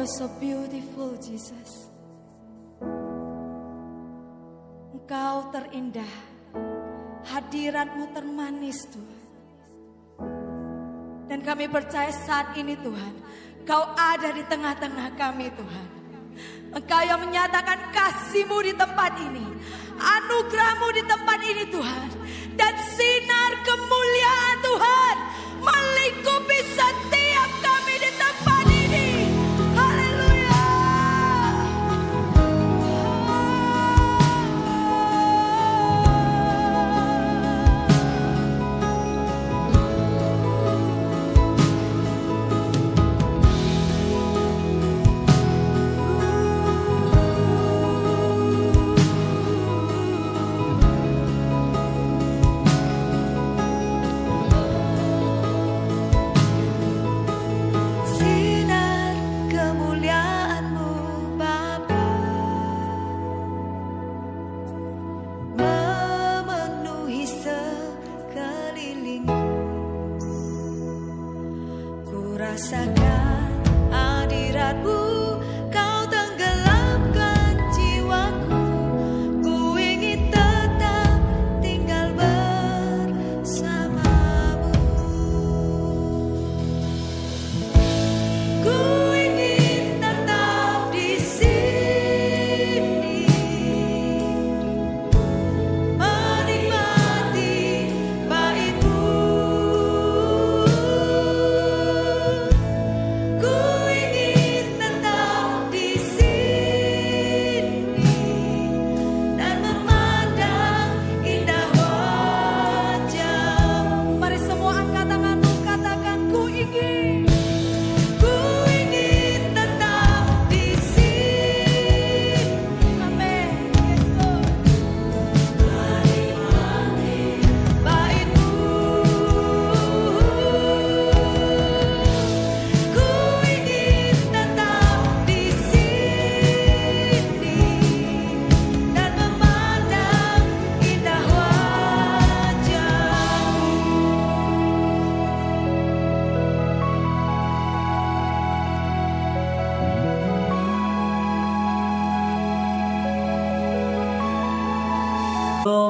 so beautiful, Jesus. Engkau terindah, hadirat-Mu termanis, Tuhan. Dan kami percaya saat ini, Tuhan, Kau ada di tengah-tengah kami, Tuhan. Engkau yang menyatakan kasih-Mu di tempat ini, anugerah-Mu di tempat ini, Tuhan. Dan sinar kemuliaan Tuhan melingkupi setiap kami di tempat ini. Haleluya. Rasakan hadirat-Mu, Kau tenggelamkan jiwaku. Ku ingin tetap tinggal bersama-Mu. Ku ingin tetap di sini, menikmati bait-Mu.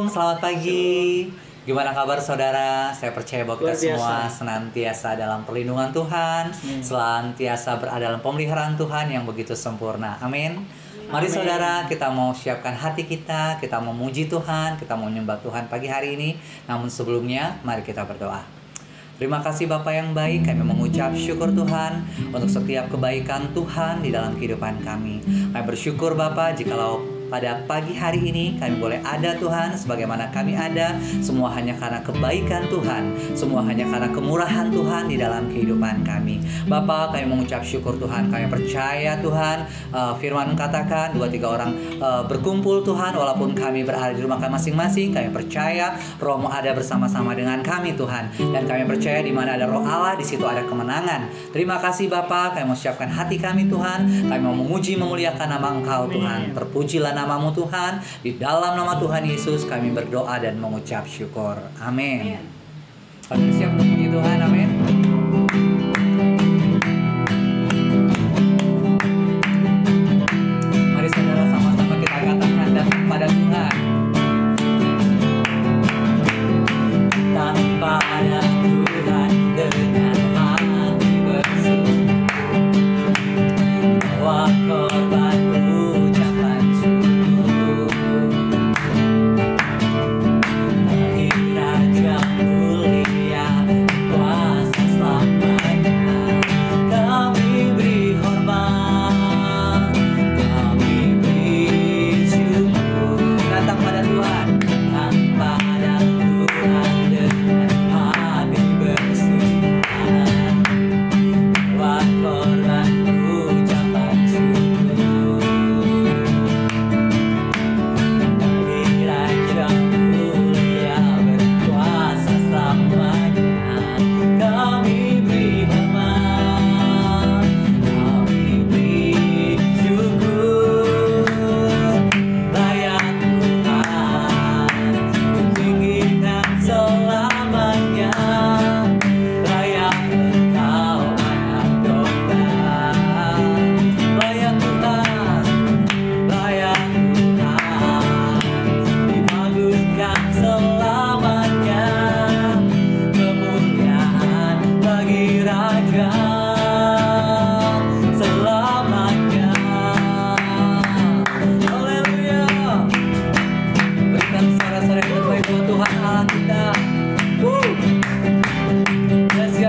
Selamat pagi. Gimana kabar saudara? Saya percaya bahwa kita semua senantiasa dalam perlindungan Tuhan, senantiasa berada dalam pemeliharaan Tuhan yang begitu sempurna. Amin. Mari saudara, kita mau siapkan hati kita mau memuji Tuhan, kita mau menyembah Tuhan pagi hari ini. Namun sebelumnya, mari kita berdoa. Terima kasih Bapa yang baik, kami mengucap syukur Tuhan untuk setiap kebaikan Tuhan di dalam kehidupan kami. Kami bersyukur Bapa jikalau pada pagi hari ini kami boleh ada Tuhan, sebagaimana kami ada, semua hanya karena kebaikan Tuhan, semua hanya karena kemurahan Tuhan di dalam kehidupan kami. Bapa, kami mengucap syukur Tuhan, kami percaya Tuhan, firman katakan 2-3 orang berkumpul Tuhan, walaupun kami berada di rumah kami masing-masing, kami percaya Roh-Mu ada bersama-sama dengan kami Tuhan, dan kami percaya di mana ada Roh Allah, di situ ada kemenangan. Terima kasih Bapa, kami mau siapkan hati kami Tuhan, kami mau memuji memuliakan nama Engkau Tuhan. Terpujilah nama-Mu Tuhan, di dalam nama Tuhan Yesus kami berdoa dan mengucap syukur. Amin. Saudara siap untuk memuji Tuhan? Amin. Mari saudara sama-sama kita katakan datang pada Tuhan. Tanpa ada Tuhan dengan hati bersih, bawa korban ucapan syukur. Raja mulia,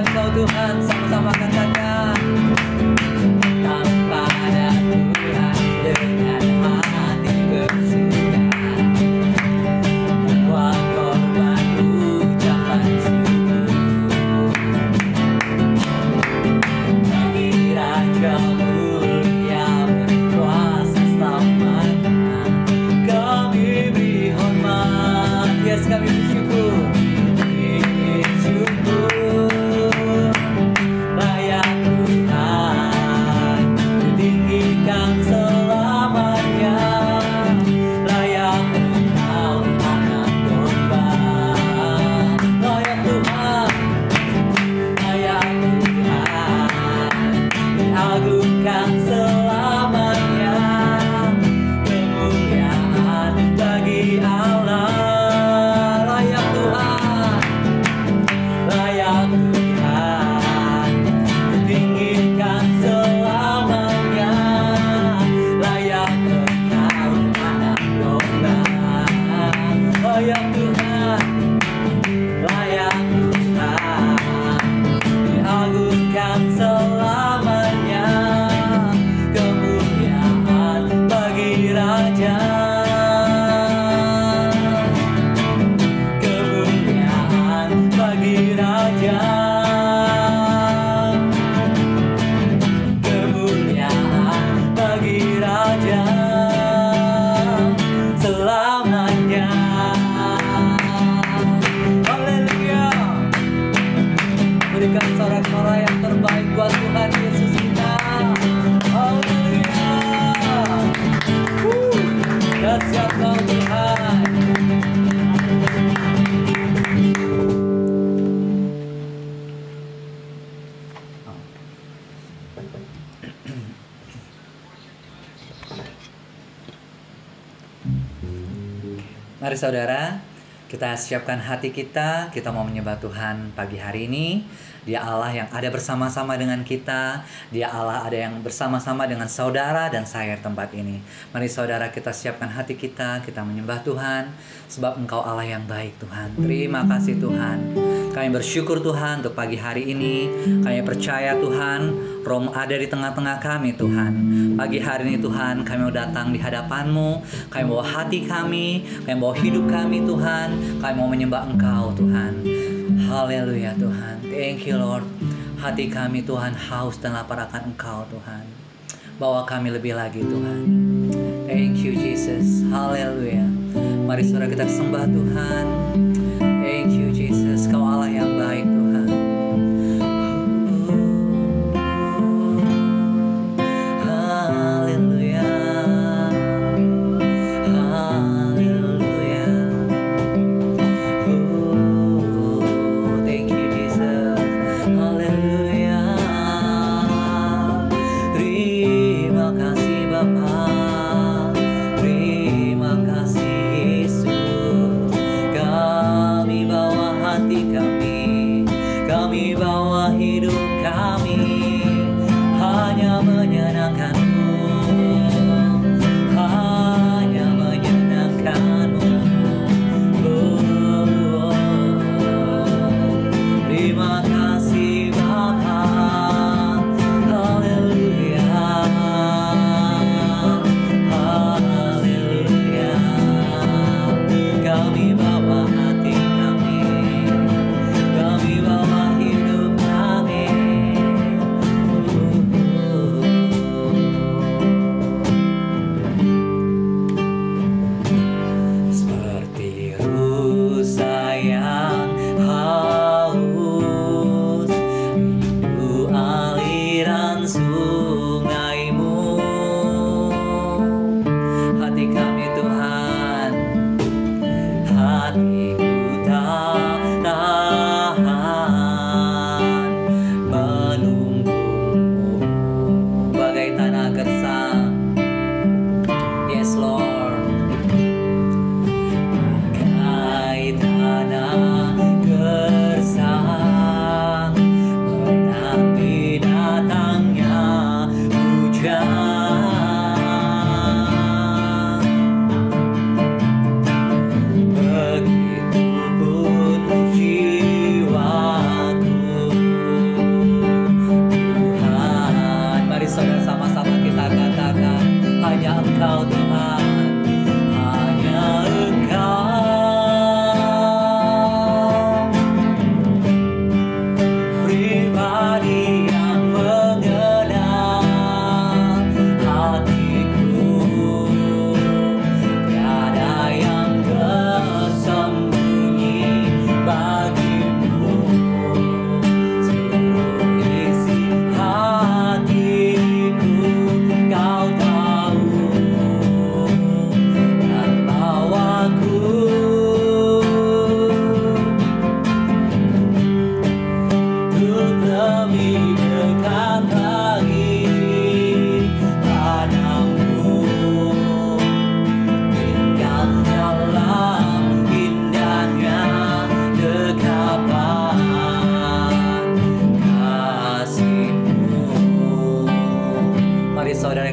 puja Engkau Tuhan, sama-sama katakan. Tanpa ada Tuhan dengan hati bersuka, buat korban ucapan syukur bagi Raja mulia berkuasa selamanya. Kami beri hormat, yes kami bersyukur. Mari saudara, kita siapkan hati kita mau menyembah Tuhan pagi hari ini. Dia Allah yang ada bersama-sama dengan kita. Dia Allah ada yang bersama-sama dengan saudara dan saya di tempat ini. Mari saudara, kita siapkan hati kita menyembah Tuhan. Sebab Engkau Allah yang baik Tuhan. Terima kasih Tuhan. Kami bersyukur Tuhan untuk pagi hari ini. Kami percaya Tuhan, Roh ada di tengah-tengah kami Tuhan. Pagi hari ini Tuhan, kami mau datang di hadapan-Mu. Kami bawa hati kami bawa hidup kami Tuhan. Kami mau menyembah Engkau Tuhan. Haleluya Tuhan. Thank you Lord. Hati kami Tuhan haus dan lapar akan Engkau Tuhan. Bawa kami lebih lagi Tuhan. Thank you Jesus. Haleluya. Mari saudara kita sembah Tuhan. Thank you Jesus. Kau Allah yang baik Tuhan. Haleluya. Haleluya. Thank you Jesus. Haleluya. Terima kasih Bapa. Terima kasih Yesus. Kami bawa hati kami bawa hidup kami, hanya menyenangkan-Mu, hanya menyenangkan-Mu. Oh, terima kasih Bapa. Haleluya. Haleluya. Kami bawa hati kami bawa hidup kami. Seperti rusa yang haus,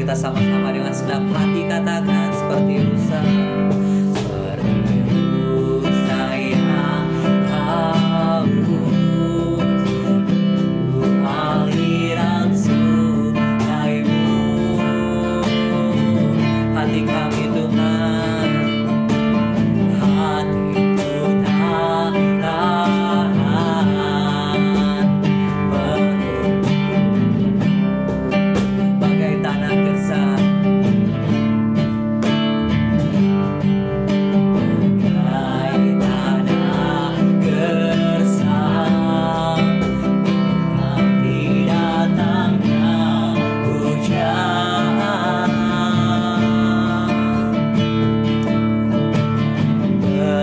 kita sama-sama dengan senang hati katakan seperti rusa. Seperti rusa yang haus, aliran sungai-Mu. Hati kami Tuhan, hatiku tak tahan, penuh bagai tanah gersang, bagai tanah gersang, nanti datangnya hujan.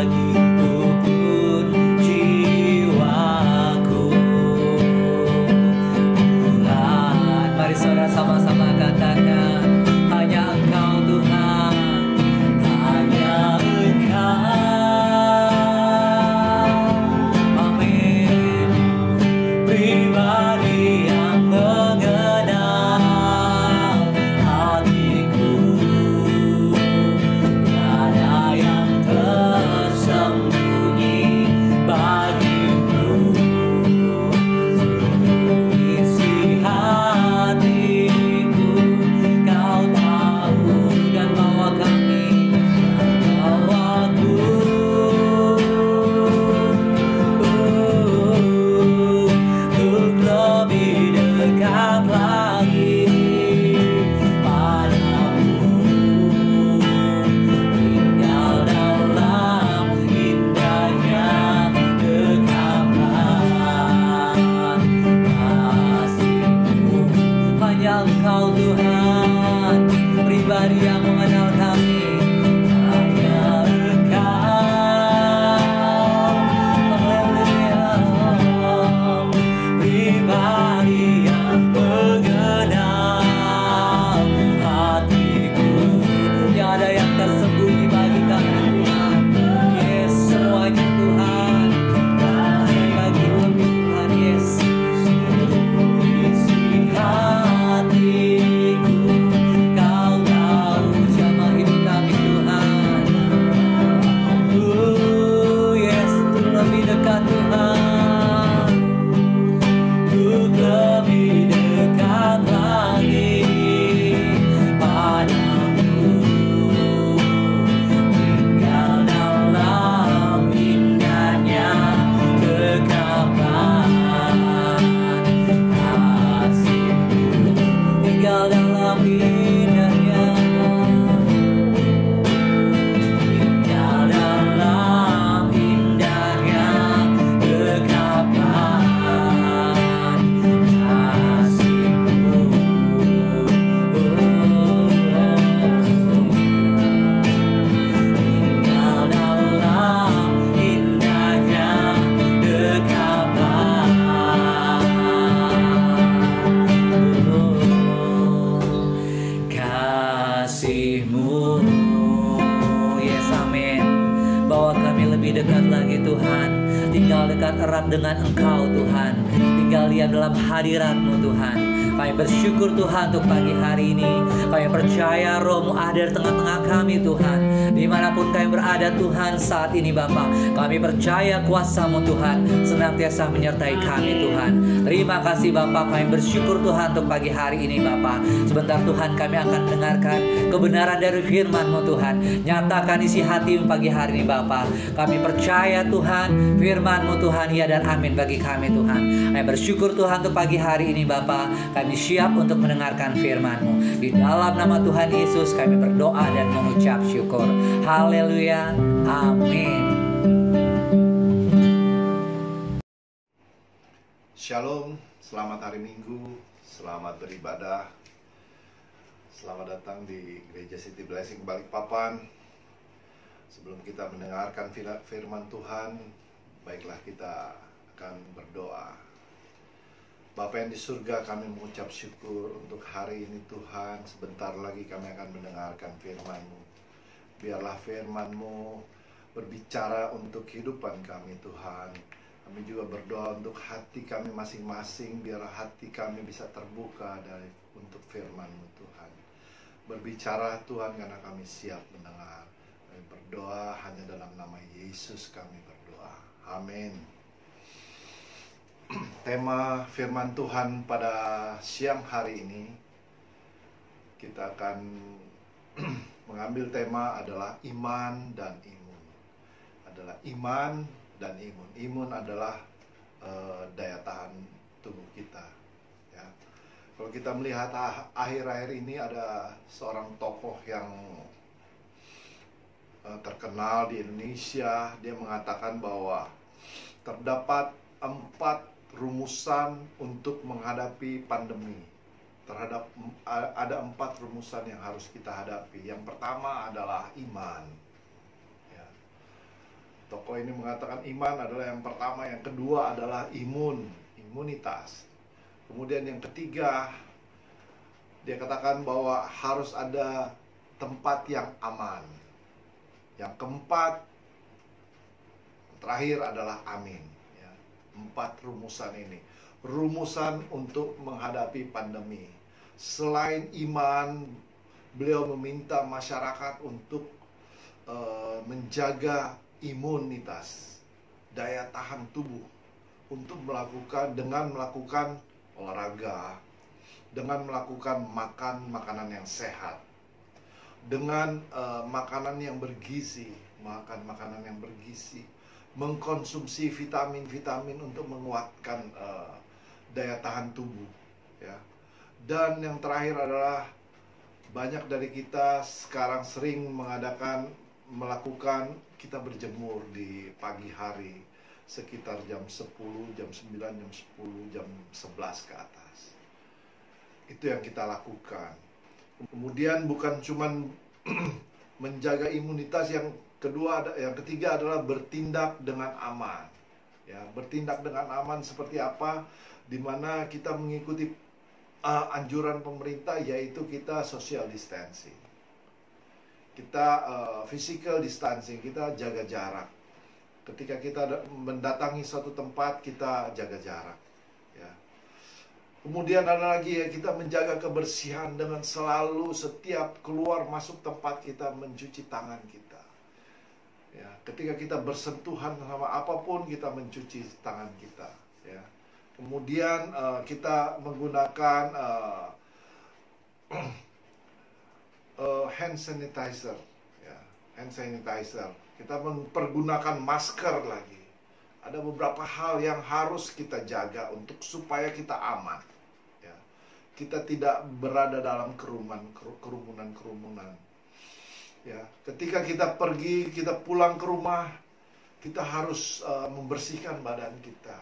Begitupun jiwaku, Tuhan. Mari saudara sama-sama katakan, hanya Engkau Tuhan, hanya Engkau. Amin. Pribadi yang mengenal hatiku, tiada yang tersembunyi bagimu. Seluruh isi hatiku Kau tahu, dan bawa kami, dan bawaku untuk lebih dekat lagi padamu. Tinggal dalam indahnya dekapan kasih-Mu. Hanya Engkau Tuhan, pribadi yang mengenal kami, hanya Engkau. Haleluya. Pribadi yang mengenal hatiku, tiada yang tersembunyi bagi kami Tuhan. Yes, semuanya Tuhan, bagi kami Tuhan. Yes, seluruh isi hatiku Kau tahu, jamah hidup kami Tuhan. Yes, untuk lebih dekat Tuhan, untuk lebih dekat lagi padamu. Tinggal dalam indahnya dekapan kasih-Mu. Tinggal dalam indahnya, tinggal dalam indahnya dekapan kasih-Mu. Tinggal dalam indahnya dekapan kasih-Mu. Yes, amin. Bawa kami lebih dekat lagi Tuhan. Tinggal dekat erat dengan Engkau Tuhan. Tinggal diam dalam hadirat-Mu Tuhan. Kami bersyukur Tuhan untuk pagi hari ini. Kami percaya Roh-Mu ada di tengah-tengah kami Tuhan. Dimanapun kami berada Tuhan saat ini Bapa, kami percaya kuasa-Mu Tuhan senantiasa menyertai kami Tuhan. Terima kasih Bapa, kami bersyukur Tuhan untuk pagi hari ini Bapa. Sebentar Tuhan kami akan mendengarkan kebenaran dari firman-Mu Tuhan. Nyatakan isi hati-Mu pagi hari ini Bapa. Kami percaya Tuhan, firman-Mu Tuhan ya dan amin bagi kami Tuhan. Kami bersyukur Tuhan untuk pagi hari ini Bapa. Kami siap untuk mendengarkan firman-Mu. Di dalam nama Tuhan Yesus kami berdoa dan mengucap syukur. Haleluya. Amin. Shalom, selamat hari Minggu, selamat beribadah. Selamat datang di Gereja City Blessing Balikpapan. Sebelum kita mendengarkan firman Tuhan, baiklah kita akan berdoa. Bapa yang di surga, kami mengucap syukur untuk hari ini Tuhan. Sebentar lagi kami akan mendengarkan firman-Mu. Biarlah firman-Mu berbicara untuk kehidupan kami Tuhan. Kami juga berdoa untuk hati kami masing-masing. Biarlah hati kami bisa terbuka untuk firman-Mu Tuhan. berbicara Tuhan, karena kami siap mendengar. Kami berdoa hanya dalam nama Yesus kami berdoa. Amin. Tema firman Tuhan pada siang hari ini, kita akan mengambil tema adalah iman dan imun. Adalah iman dan imun. Imun adalah daya tahan tubuh kita. Ya. Kalau kita melihat akhir-akhir ini, ada seorang tokoh yang terkenal di Indonesia. Dia mengatakan bahwa terdapat 4 rumusan untuk menghadapi pandemi. Ada 4 rumusan yang harus kita hadapi. Yang pertama adalah iman. Ya. Tokoh ini mengatakan iman adalah yang pertama, yang kedua adalah imunitas. Kemudian yang ketiga, dia katakan bahwa harus ada tempat yang aman. Yang keempat, terakhir adalah amin. Ya. 4 rumusan ini, rumusan untuk menghadapi pandemi. Selain iman, beliau meminta masyarakat untuk menjaga imunitas, daya tahan tubuh, untuk melakukan olahraga, dengan melakukan makanan yang sehat, dengan makanan yang bergizi, mengkonsumsi vitamin-vitamin untuk menguatkan daya tahan tubuh, ya. Dan yang terakhir adalah, banyak dari kita sekarang sering melakukan kita berjemur di pagi hari sekitar jam 10, jam 9, jam 10, jam 11 ke atas. Itu yang kita lakukan. Kemudian bukan cuman menjaga imunitas, yang ketiga adalah bertindak dengan aman. Ya, bertindak dengan aman seperti apa? Di mana kita mengikuti anjuran pemerintah, yaitu kita social distancing. Kita physical distancing, kita jaga jarak. Ketika kita mendatangi suatu tempat, kita jaga jarak. Ya. Kemudian ada lagi, ya, kita menjaga kebersihan dengan selalu setiap keluar masuk tempat kita mencuci tangan kita. Ya. Ketika kita bersentuhan sama apapun, kita mencuci tangan kita. Ya. Kemudian kita menggunakan hand sanitizer, ya, hand sanitizer. Kita mempergunakan masker lagi. Ada beberapa hal yang harus kita jaga supaya kita aman. Ya. Kita tidak berada dalam kerumunan. Ya. Ketika kita pergi, kita pulang ke rumah, kita harus membersihkan badan kita.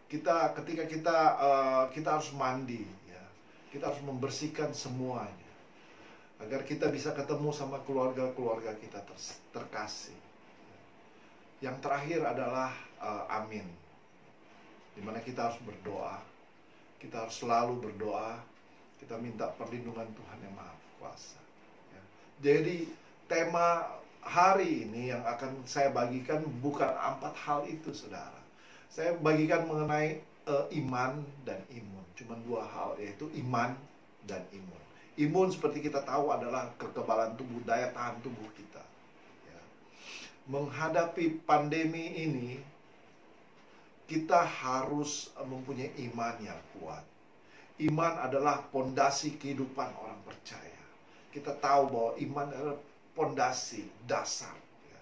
Ketika kita harus mandi, ya. Kita harus membersihkan semuanya, agar kita bisa ketemu sama keluarga kita terkasih. Yang terakhir adalah amin, dimana kita harus berdoa. Kita harus selalu berdoa. Kita minta perlindungan Tuhan yang Maha Kuasa. Ya. Jadi tema hari ini yang akan saya bagikan bukan 4 hal itu, saudara. Saya bagikan mengenai iman dan imun. Cuma 2 hal, yaitu iman dan imun. Imun seperti kita tahu adalah kekebalan tubuh, daya tahan tubuh kita. Ya. Menghadapi pandemi ini, kita harus mempunyai iman yang kuat. Iman adalah pondasi kehidupan orang percaya. Kita tahu bahwa iman adalah pondasi dasar. Ya.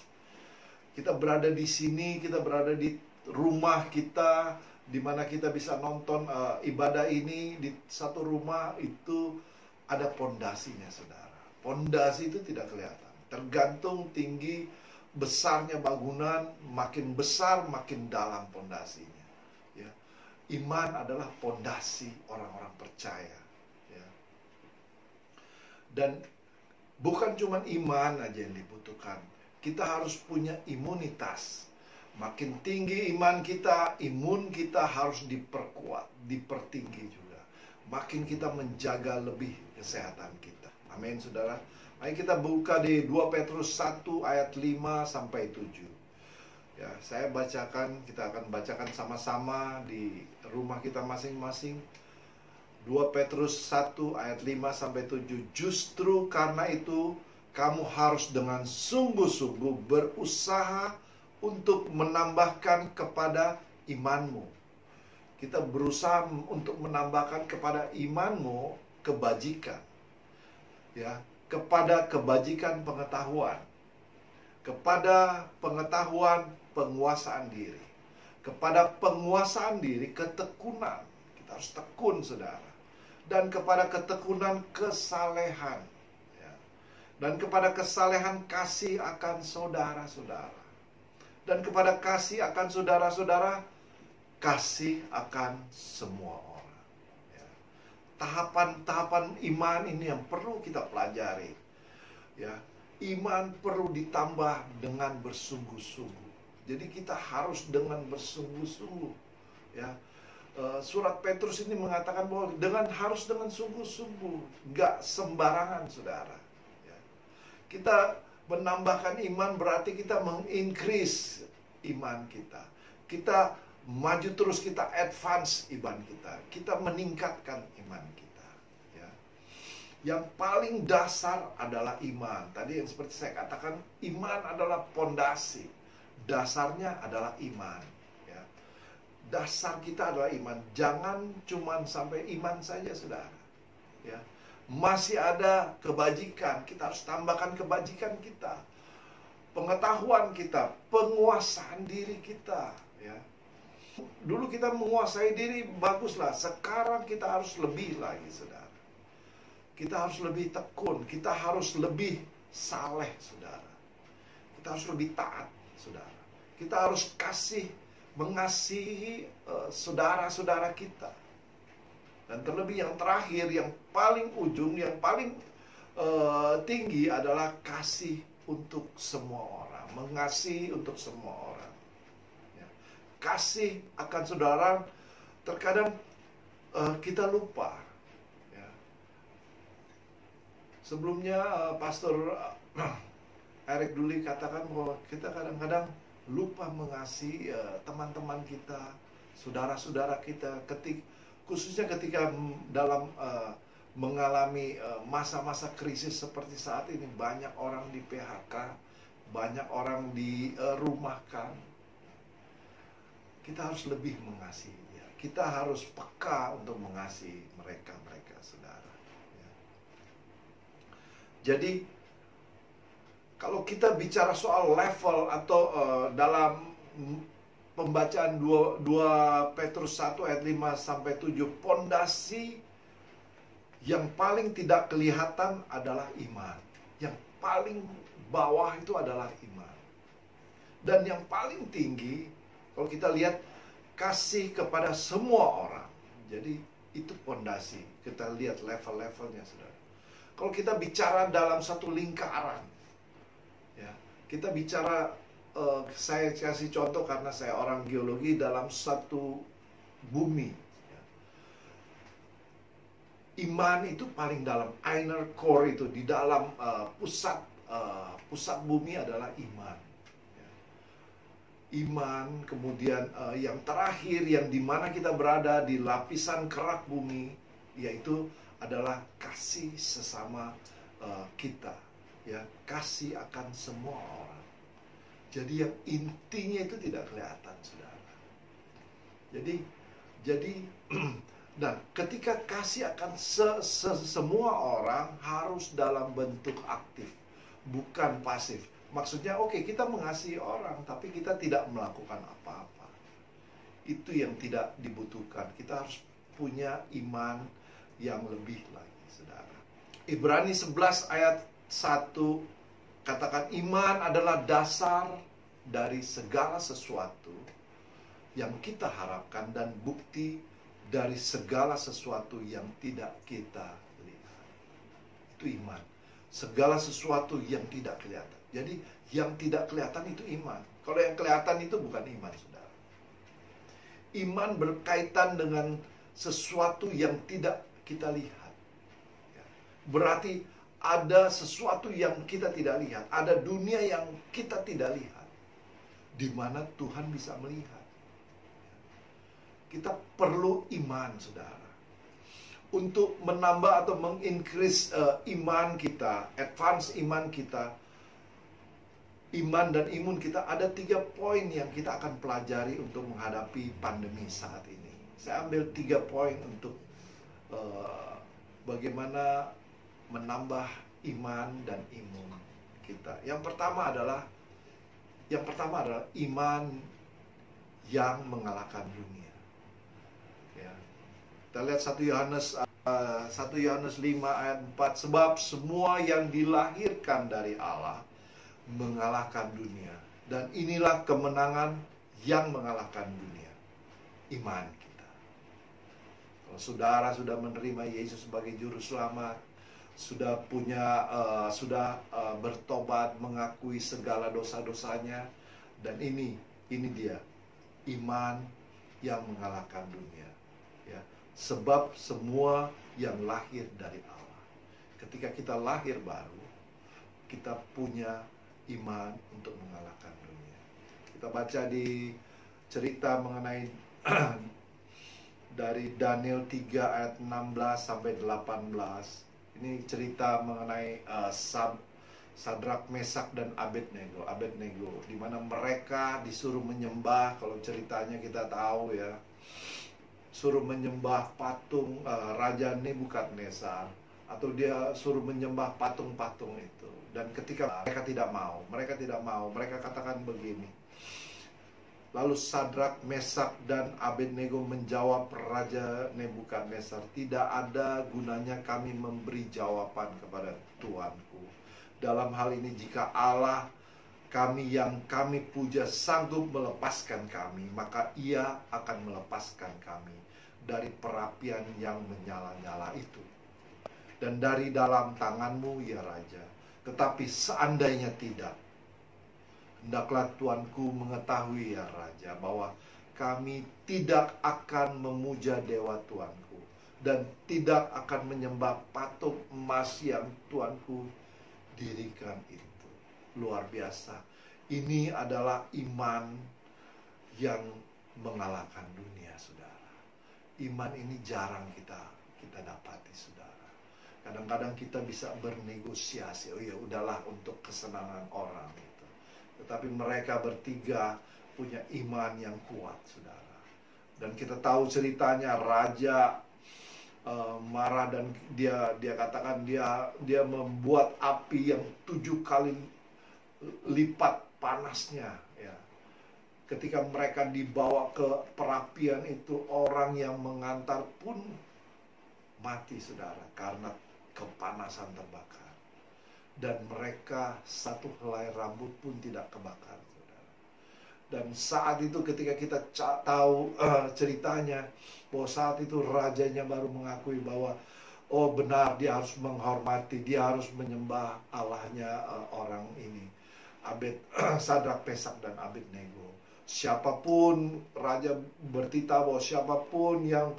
Kita berada di sini, kita berada di rumah kita, di mana kita bisa nonton ibadah ini di satu rumah. Itu ada pondasinya, saudara. Pondasi itu tidak kelihatan, tergantung tinggi besarnya bangunan. Makin besar, makin dalam pondasinya. Ya. Iman adalah pondasi orang-orang percaya. Ya. Dan bukan cuma iman aja yang dibutuhkan, kita harus punya imunitas. Makin tinggi iman kita, imun kita harus diperkuat, dipertinggi juga. Makin kita menjaga lebih kesehatan kita. Amin, saudara. Mari kita buka di 2 Petrus 1 ayat 5 sampai 7. Ya, saya bacakan, kita akan bacakan sama-sama di rumah kita masing-masing. 2 Petrus 1 ayat 5-7. Justru karena itu kamu harus dengan sungguh-sungguh berusaha untuk menambahkan kepada imanmu. Kita berusaha untuk menambahkan kepada imanmu kebajikan. Ya, kepada kebajikan pengetahuan. Kepada pengetahuan penguasaan diri. Kepada penguasaan diri ketekunan. Kita harus tekun, saudara. Dan kepada ketekunan kesalehan, ya. Dan kepada kesalehan kasih akan saudara-saudara. Dan kepada kasih akan saudara-saudara, kasih akan semua orang, ya. Tahapan-tahapan iman ini yang perlu kita pelajari, ya. Iman perlu ditambah dengan bersungguh-sungguh. Jadi kita harus dengan bersungguh-sungguh, ya. Surat Petrus ini mengatakan bahwa harus dengan sungguh-sungguh, nggak sembarangan, saudara. Ya. Kita menambahkan iman berarti kita mengincrease iman kita. Kita maju terus, kita advance iman kita. Kita meningkatkan iman kita. Ya. Yang paling dasar adalah iman. Tadi yang seperti saya katakan, iman adalah pondasi. Dasarnya adalah iman. Dasar kita adalah iman. Jangan cuman sampai iman saja, saudara. Ya. Masih ada kebajikan. Kita harus tambahkan kebajikan kita. Pengetahuan kita. Penguasaan diri kita. Ya. Dulu kita menguasai diri, baguslah. Sekarang kita harus lebih lagi, saudara. Kita harus lebih tekun. Kita harus lebih saleh, saudara. Kita harus lebih taat, saudara. Kita harus mengasihi saudara-saudara kita. Dan terlebih yang terakhir, yang paling ujung, yang paling tinggi adalah kasih untuk semua orang. Mengasihi untuk semua orang. Ya. Kasih akan saudara, terkadang kita lupa. Ya. Sebelumnya Pastor Eric Duli katakan bahwa kita kadang-kadang lupa mengasihi teman-teman kita, saudara-saudara kita, khususnya ketika dalam mengalami masa-masa krisis seperti saat ini. Banyak orang di PHK, banyak orang dirumahkan. Kita harus lebih mengasihi dia. Kita harus peka untuk mengasihi mereka, saudara. Ya. Jadi kalau kita bicara soal level atau dalam pembacaan 2 Petrus 1 ayat 5-7, pondasi yang paling tidak kelihatan adalah iman. Yang paling bawah itu adalah iman. Dan yang paling tinggi, kalau kita lihat, kasih kepada semua orang. Jadi itu pondasi. Kita lihat level-levelnya, saudara. Kalau kita bicara dalam satu lingkaran, ya, kita bicara, saya kasih contoh karena saya orang geologi, dalam satu bumi. Ya. Iman itu paling dalam, inner core itu, di dalam pusat bumi adalah iman. Ya. Iman, kemudian yang terakhir, yang dimana kita berada di lapisan kerak bumi, yaitu adalah kasih sesama kita. Ya, kasih akan semua orang. Jadi yang intinya itu tidak kelihatan, saudara. Jadi dan ketika kasih akan semua orang harus dalam bentuk aktif, bukan pasif. Maksudnya, oke, kita mengasihi orang, tapi kita tidak melakukan apa-apa. Itu yang tidak dibutuhkan. Kita harus punya iman yang lebih lagi, saudara. Ibrani 11 ayat 1 katakan, iman adalah dasar dari segala sesuatu yang kita harapkan dan bukti dari segala sesuatu yang tidak kita lihat. Itu iman. Segala sesuatu yang tidak kelihatan. Jadi yang tidak kelihatan itu iman. Kalau yang kelihatan itu bukan iman, saudara. Iman berkaitan dengan sesuatu yang tidak kita lihat. Berarti ada sesuatu yang kita tidak lihat. Ada dunia yang kita tidak lihat. Di mana Tuhan bisa melihat. Kita perlu iman, saudara. untuk menambah atau mengincrease iman kita, advance iman kita, iman dan imun kita, ada 3 poin yang kita akan pelajari untuk menghadapi pandemi saat ini. Saya ambil 3 poin untuk bagaimana menambah iman dan imun kita. Yang pertama adalah iman yang mengalahkan dunia. Ya. Kita lihat 1 Yohanes 5 ayat 4, sebab semua yang dilahirkan dari Allah mengalahkan dunia, dan inilah kemenangan yang mengalahkan dunia, iman kita. Kalau saudara sudah menerima Yesus sebagai juru selamat, sudah bertobat, mengakui segala dosa-dosanya, dan ini dia iman yang mengalahkan dunia, ya. Sebab semua yang lahir dari Allah. Ketika kita lahir baru, kita punya iman untuk mengalahkan dunia. Kita baca di cerita mengenai dari Daniel 3 ayat 16 sampai 18. Ini cerita mengenai Sadrak, Mesak, dan Abednego, di mana mereka disuruh menyembah. Kalau ceritanya kita tahu ya, suruh menyembah patung Raja Nebukadnezar, atau dia suruh menyembah patung-patung itu. Dan ketika mereka tidak mau, mereka katakan begini. Lalu Sadrak, Mesak, dan Abednego menjawab Raja Nebukadnezar, tidak ada gunanya kami memberi jawaban kepada Tuanku. Dalam hal ini jika Allah kami yang kami puja sanggup melepaskan kami, maka Ia akan melepaskan kami dari perapian yang menyala-nyala itu, dan dari dalam tanganmu ya Raja. Tetapi seandainya tidak, hendaklah Tuanku mengetahui ya Raja, bahwa kami tidak akan memuja dewa Tuanku, dan tidak akan menyembah patung emas yang Tuanku dirikan itu. Luar biasa. Ini adalah iman yang mengalahkan dunia, saudara. Iman ini jarang kita dapati, saudara. Kadang-kadang kita bisa bernegosiasi, oh ya udahlah untuk kesenangan orang itu. Tetapi mereka bertiga punya iman yang kuat, saudara. Dan kita tahu ceritanya, raja marah, dan dia katakan dia membuat api yang 7 kali lipat panasnya, ya. Ketika mereka dibawa ke perapian itu, orang yang mengantar pun mati, saudara, karena kepanasan terbakar. Dan mereka satu helai rambut pun tidak kebakar, saudara. Dan saat itu ketika kita tahu ceritanya, bahwa saat itu rajanya baru mengakui bahwa oh benar, dia harus menghormati, dia harus menyembah Allahnya orang ini, Sadrak, Mesak, dan Abednego. Siapapun, raja bertitah bahwa siapapun yang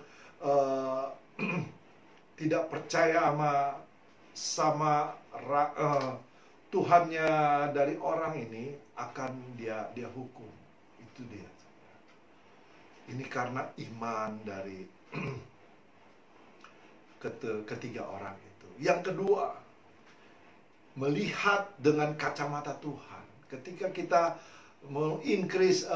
tidak percaya sama Tuhannya dari orang ini, akan dia hukum. Itu dia. Ini karena iman dari ketiga orang itu. Yang kedua, melihat dengan kacamata Tuhan. Ketika kita mengincrease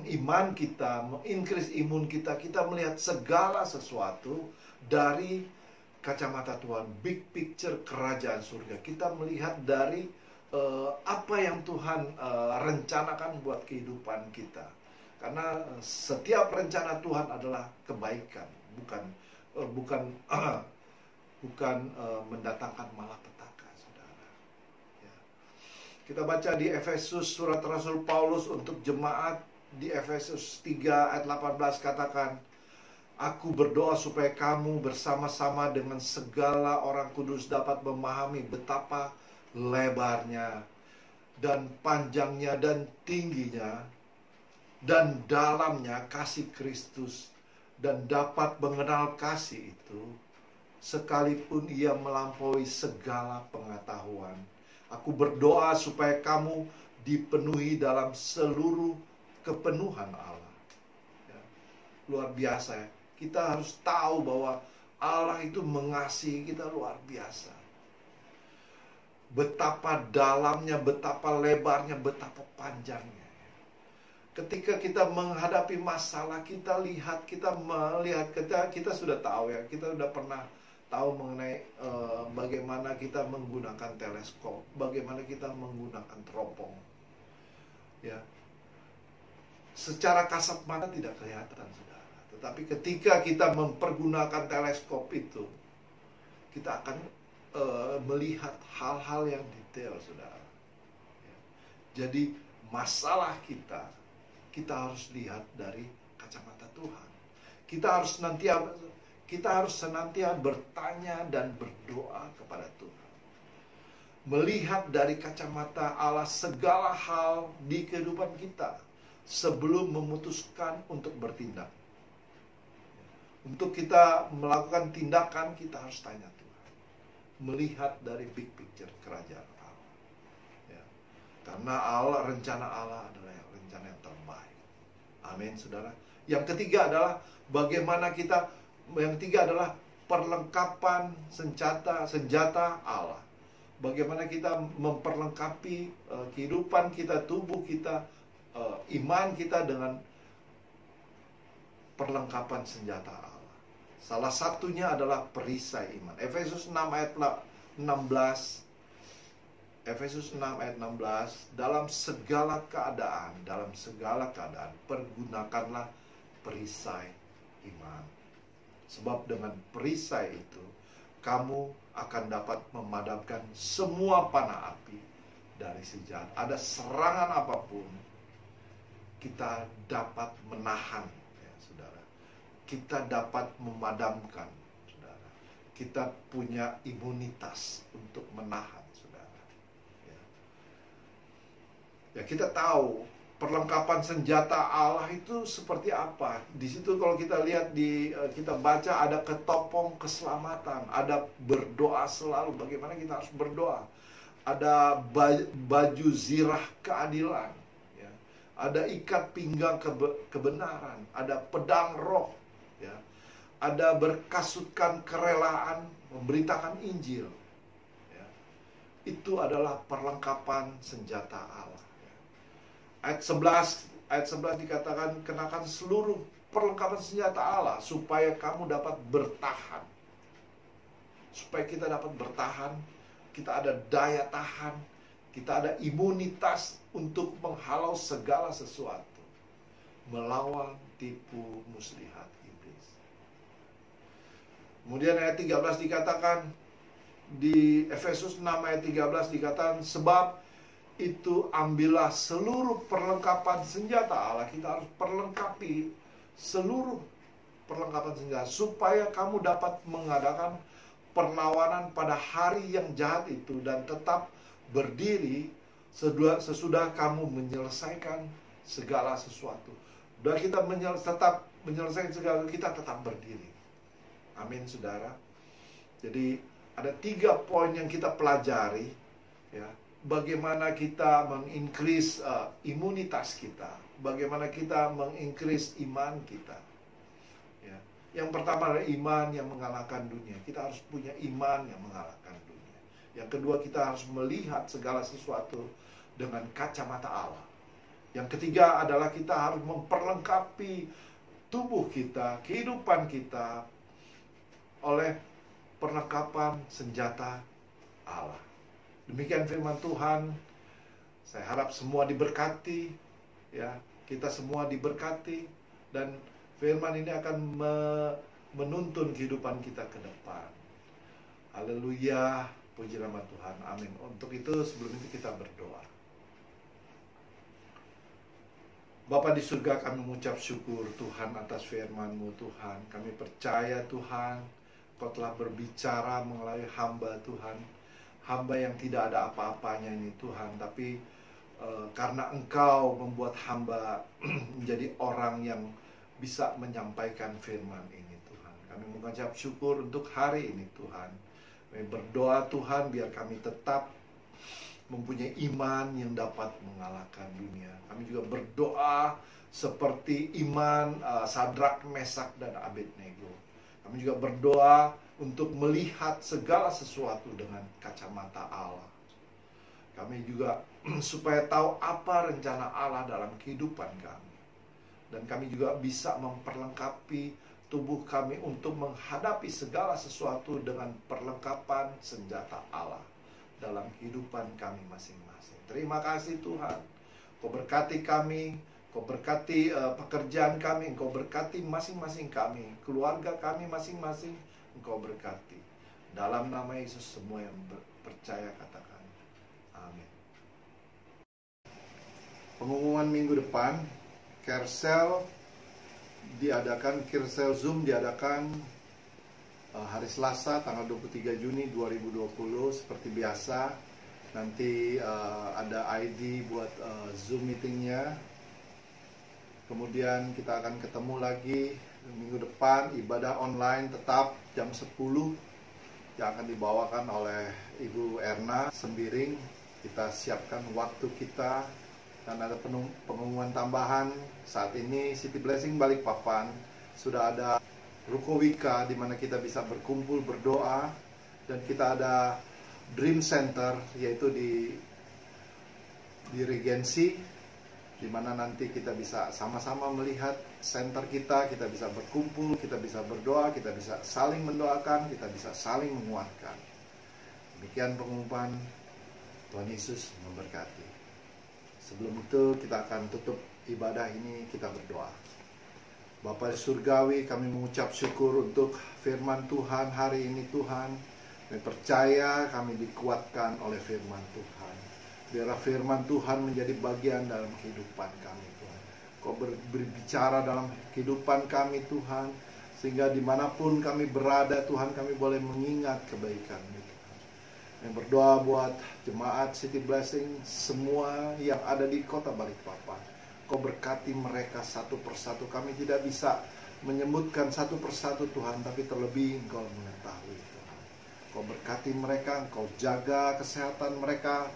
iman kita, mengincrease imun kita, kita melihat segala sesuatu dari kacamata Tuhan, big picture kerajaan surga. Kita melihat dari apa yang Tuhan rencanakan buat kehidupan kita. Karena setiap rencana Tuhan adalah kebaikan, bukan mendatangkan malapetaka, saudara. Ya. Kita baca di Efesus, surat Rasul Paulus untuk jemaat di Efesus 3 ayat 18 katakan, aku berdoa supaya kamu bersama-sama dengan segala orang kudus dapat memahami betapa lebarnya dan panjangnya dan tingginya dan dalamnya kasih Kristus, dan dapat mengenal kasih itu sekalipun ia melampaui segala pengetahuan. Aku berdoa supaya kamu dipenuhi dalam seluruh kepenuhan Allah. Ya. Luar biasa ya. Kita harus tahu bahwa Allah itu mengasihi kita luar biasa. Betapa dalamnya, betapa lebarnya, betapa panjangnya. Ketika kita menghadapi masalah, kita melihat, kita sudah tahu ya, kita sudah pernah tahu mengenai bagaimana kita menggunakan teleskop, bagaimana kita menggunakan teropong. Ya. Secara kasat mata tidak kelihatan, saudara. Tetapi ketika kita mempergunakan teleskop itu, kita akan melihat hal-hal yang detail, saudara. Ya. Jadi masalah kita harus lihat dari kacamata Tuhan. Kita harus senantiasa bertanya dan berdoa kepada Tuhan. Melihat dari kacamata Allah segala hal di kehidupan kita sebelum memutuskan untuk bertindak. Untuk kita melakukan tindakan, kita harus tanya Tuhan. Melihat dari big picture kerajaan Allah. Ya. Karena rencana Allah adalah rencana yang terbaik. Amin, saudara. Yang ketiga adalah perlengkapan senjata Allah. Bagaimana kita memperlengkapi kehidupan kita, tubuh kita, iman kita dengan perlengkapan senjata Allah. Salah satunya adalah perisai iman. Efesus 6 ayat 16. Efesus 6 ayat 16, dalam segala keadaan, pergunakanlah perisai iman. Sebab dengan perisai itu, kamu akan dapat memadamkan semua panah api dari si jahat. Ada serangan apapun, kita dapat menahan, ya, saudara. Kita dapat memadamkan, saudara. Kita punya imunitas untuk menahan, saudara. Ya, kita tahu perlengkapan senjata Allah itu seperti apa. Di situ kalau kita lihat kita baca ada ketopong keselamatan, ada berdoa selalu. Bagaimana kita harus berdoa? Ada baju zirah keadilan, ya. Ada ikat pinggang kebenaran, ada pedang roh, ya. Ada berkasutkan kerelaan memberitakan Injil. Ya. Itu adalah perlengkapan senjata Allah. Ayat 11 dikatakan, kenakan seluruh perlengkapan senjata Allah supaya kamu dapat bertahan. Supaya kita dapat bertahan, kita ada daya tahan, kita ada imunitas untuk menghalau segala sesuatu, melawan tipu muslihat iblis. Kemudian ayat 13 dikatakan, di Efesus 6 ayat 13 dikatakan, sebab itu ambillah seluruh perlengkapan senjata Allah. Kita harus perlengkapi seluruh perlengkapan senjata supaya kamu dapat mengadakan perlawanan pada hari yang jahat itu dan tetap berdiri sesudah kamu menyelesaikan segala sesuatu. Dan kita tetap menyelesaikan segala, kita tetap berdiri. Amin, saudara. Jadi ada 3 poin yang kita pelajari, ya. Bagaimana kita mengincrease imunitas kita, bagaimana kita mengincrease iman kita. Ya. Yang pertama adalah iman yang mengalahkan dunia. Kita harus punya iman yang mengalahkan dunia. Yang kedua, kita harus melihat segala sesuatu dengan kacamata Allah. Yang ketiga adalah kita harus memperlengkapi tubuh kita, kehidupan kita oleh perlengkapan senjata Allah. Demikian firman Tuhan. Saya harap semua diberkati, ya. Kita semua diberkati dan firman ini akan menuntun kehidupan kita ke depan. Haleluya, puji nama Tuhan. Amin. Untuk itu sebelum itu kita berdoa. Bapa di surga, kami mengucap syukur Tuhan atas firman-Mu Tuhan. Kami percaya Tuhan, Kau telah berbicara melalui hamba Tuhan. Hamba yang tidak ada apa-apanya ini Tuhan, tapi karena Engkau membuat hamba menjadi orang yang bisa menyampaikan firman ini Tuhan. Kami mengucap syukur untuk hari ini Tuhan. Kami berdoa Tuhan biar kami tetap mempunyai iman yang dapat mengalahkan dunia. Kami juga berdoa seperti iman Sadrak, Mesak, dan Abednego. Kami Kami juga berdoa untuk melihat segala sesuatu dengan kacamata Allah. Kami juga supaya tahu apa rencana Allah dalam kehidupan kami. Dan kami juga bisa memperlengkapi tubuh kami untuk menghadapi segala sesuatu dengan perlengkapan senjata Allah dalam kehidupan kami masing-masing. Terima kasih Tuhan. Kau berkati kami, Kau berkati pekerjaan kami, Engkau berkati masing-masing kami, keluarga kami masing-masing, Engkau berkati. Dalam nama Yesus semua yang percaya katakan amin. Pengumuman minggu depan, Kersel Zoom diadakan hari Selasa tanggal 23 Juni 2020 seperti biasa. Nanti ada ID buat Zoom meetingnya. Kemudian kita akan ketemu lagi minggu depan, ibadah online tetap jam 10 yang akan dibawakan oleh Ibu Erna Sembiring. Kita siapkan waktu kita dan ada pengumuman tambahan. Saat ini City Blessing Balikpapan sudah ada Ruko Wika di mana kita bisa berkumpul berdoa, dan kita ada Dream Center yaitu di Regency, di mana nanti kita bisa sama-sama melihat center kita bisa berkumpul, kita bisa berdoa, kita bisa saling mendoakan, kita bisa saling menguatkan. Demikian pengumuman. Tuhan Yesus memberkati. Sebelum itu kita akan tutup ibadah ini, kita berdoa. Bapa Surgawi, kami mengucap syukur untuk firman Tuhan hari ini Tuhan. Kami percaya kami dikuatkan oleh firman Tuhan. Biarlah firman Tuhan menjadi bagian dalam kehidupan kami Tuhan. Kau berbicara dalam kehidupan kami Tuhan, sehingga dimanapun kami berada Tuhan, kami boleh mengingat kebaikan-Mu Tuhan. Yang berdoa buat jemaat City Blessing semua yang ada di kota Balikpapan. Kau berkati mereka satu persatu. Kami tidak bisa menyebutkan satu persatu Tuhan, tapi terlebih Engkau mengetahui Tuhan. Kau berkati mereka, Engkau jaga kesehatan mereka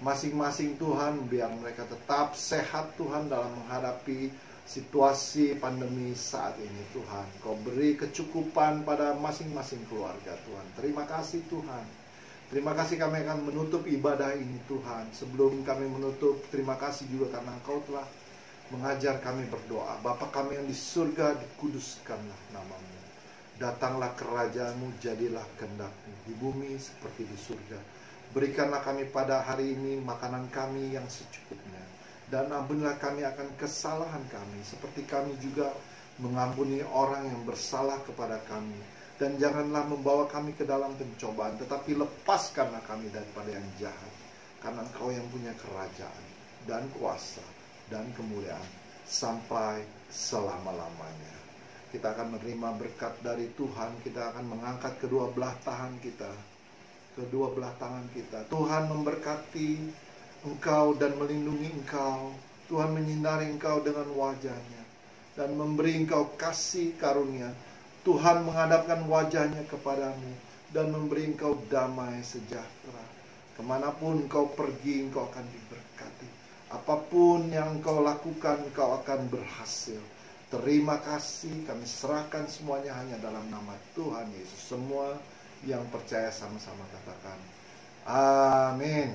masing-masing Tuhan, biar mereka tetap sehat Tuhan dalam menghadapi situasi pandemi saat ini Tuhan. Kau beri kecukupan pada masing-masing keluarga Tuhan. Terima kasih Tuhan. Terima kasih, kami akan menutup ibadah ini Tuhan. Sebelum kami menutup, terima kasih juga karena Engkau telah mengajar kami berdoa. Bapa kami yang di surga, dikuduskanlah nama-Mu. Datanglah kerajaan-Mu, jadilah kehendak-Mu di bumi seperti di surga. Berikanlah kami pada hari ini makanan kami yang secukupnya. Dan ampunilah kami akan kesalahan kami, seperti kami juga mengampuni orang yang bersalah kepada kami. Dan janganlah membawa kami ke dalam pencobaan, tetapi lepaskanlah kami daripada yang jahat. Karena Engkau yang punya kerajaan, dan kuasa, dan kemuliaan, sampai selama-lamanya. Kita akan menerima berkat dari Tuhan, kita akan mengangkat kedua belah tangan kita. Kedua belah tangan kita. Tuhan memberkati engkau dan melindungi engkau. Tuhan menyinari engkau dengan wajahnya dan memberi engkau kasih karunia. Tuhan menghadapkan wajahnya kepadamu dan memberi engkau damai sejahtera. Kemanapun engkau pergi, engkau akan diberkati. Apapun yang engkau lakukan, engkau akan berhasil. Terima kasih, kami serahkan semuanya hanya dalam nama Tuhan Yesus. Semua yang percaya sama-sama katakan amin.